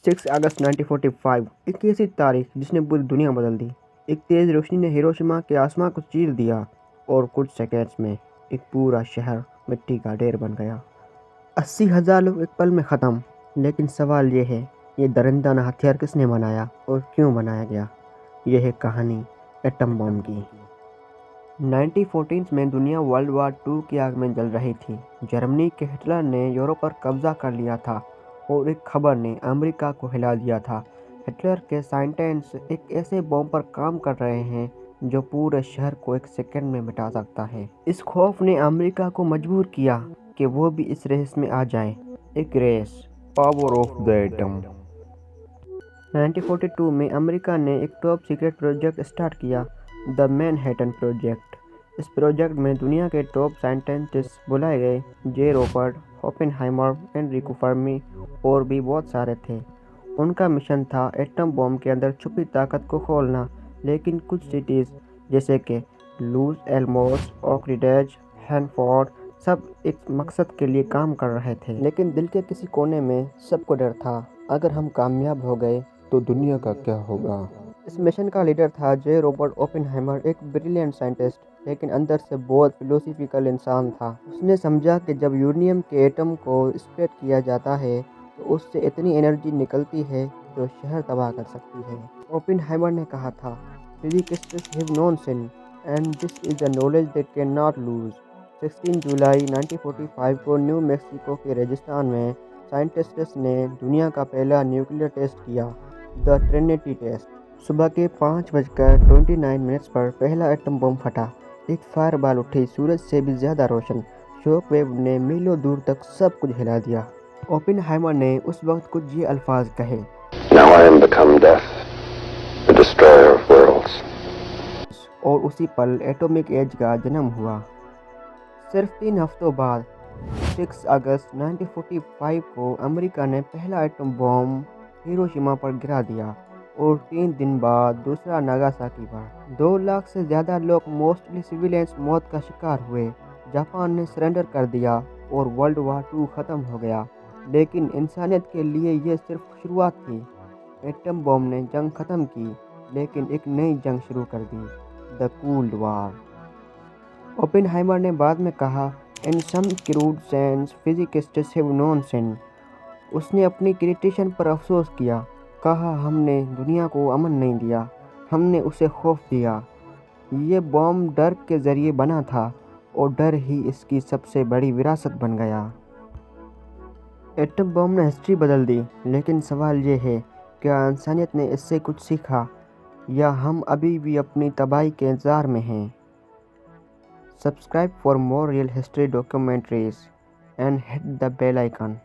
6 अगस्त 1945 एक ऐसी तारीख जिसने पूरी दुनिया बदल दी। एक तेज़ रोशनी ने हिरोशिमा के आसमां को चीर दिया और कुछ सेकंड्स में एक पूरा शहर मिट्टी का ढेर बन गया। 80,000 लोग एक पल में ख़त्म। लेकिन सवाल ये है, ये दरिंदाना हथियार किसने बनाया और क्यों बनाया गया? यह है कहानी एटम बम की। 1914 में दुनिया वर्ल्ड वार 2 की आग में जल रही थी। जर्मनी के हिटलर ने यूरोप पर कब्जा कर लिया था और एक खबर ने अमेरिका को हिला दिया था। हिटलर के साइंटिस्ट एक ऐसे बम पर काम कर रहे हैं जो पूरे शहर को एक सेकंड में मिटा सकता है। इस खौफ ने अमेरिका को मजबूर किया कि वो भी इस रेस में आ जाए। एक race, power of the atom. 1942 में अमेरिका ने एक टॉप सीक्रेट प्रोजेक्ट स्टार्ट किया, द मैनहट्टन प्रोजेक्ट। इस प्रोजेक्ट में दुनिया के टॉप साइंटिस्ट बुलाए गए, J Robert, Oppenheimer, Enrico Fermi और भी बहुत सारे थे। उनका मिशन था एटम बम के अंदर छुपी ताकत को खोलना। लेकिन कुछ सिटीज़ जैसे कि लूज एल्मोस, ओक रिज, हैनफोर्ड सब एक मकसद के लिए काम कर रहे थे। लेकिन दिल के किसी कोने में सबको डर था, अगर हम कामयाब हो गए तो दुनिया का क्या होगा। इस मिशन का लीडर था जे रॉबर्ट ओपेनहाइमर, एक ब्रिलियंट साइंटिस्ट लेकिन अंदर से बहुत फिलोसफिकल इंसान था। उसने समझा कि जब यूरेनियम के एटम को स्प्लिट किया जाता है तो उससे इतनी एनर्जी निकलती है जो शहर तबाह कर सकती है। ओपेनहाइमर ने कहा था, physicists have known sin and this is the knowledge they can not lose. 16 जुलाई 1945 को न्यू मैक्सिको के रेगिस्तान में साइंटिस्ट्स ने दुनिया का पहला न्यूक्लियर टेस्ट किया, द ट्रिनिटी टेस्ट। सुबह के 5:29 पर पहला एटम बम फटा। एक फायर बॉल उठी, सूरज से भी ज़्यादा रोशन। शॉक वेव ने मीलों दूर तक सब कुछ हिला दिया। ओपेनहाइमर ने उस वक्त कुछ ये अल्फाज कहे, Now I am become death, the destroyer of worlds. और उसी पल एटॉमिक एज का जन्म हुआ। सिर्फ 3 हफ्तों बाद 6 अगस्त 1945 को अमेरिका ने पहला एटम बम हिरोशिमा पर गिरा दिया और 3 दिन बाद दूसरा नागासाकी पर। 2 लाख से ज़्यादा लोग, मोस्टली सिविलियंस, मौत का शिकार हुए। जापान ने सरेंडर कर दिया और वर्ल्ड वार 2 ख़त्म हो गया। लेकिन इंसानियत के लिए यह सिर्फ शुरुआत थी। एटम बम ने जंग ख़त्म की, लेकिन एक नई जंग शुरू कर दी, द कोल्ड वार। ओपेनहाइमर ने बाद में कहा, इन सम क्रूड सेंस फिजिसिस्ट्स हैव नोन सिन। उसने अपनी क्रिएशन पर अफसोस किया, कहा, हमने दुनिया को अमन नहीं दिया, हमने उसे खौफ दिया। ये बम डर के ज़रिए बना था और डर ही इसकी सबसे बड़ी विरासत बन गया। एटम बम ने हिस्ट्री बदल दी, लेकिन सवाल ये है, क्या इंसानियत ने इससे कुछ सीखा या हम अभी भी अपनी तबाही के इंतज़ार में हैं? Subscribe for more real history documentaries and hit the bell icon.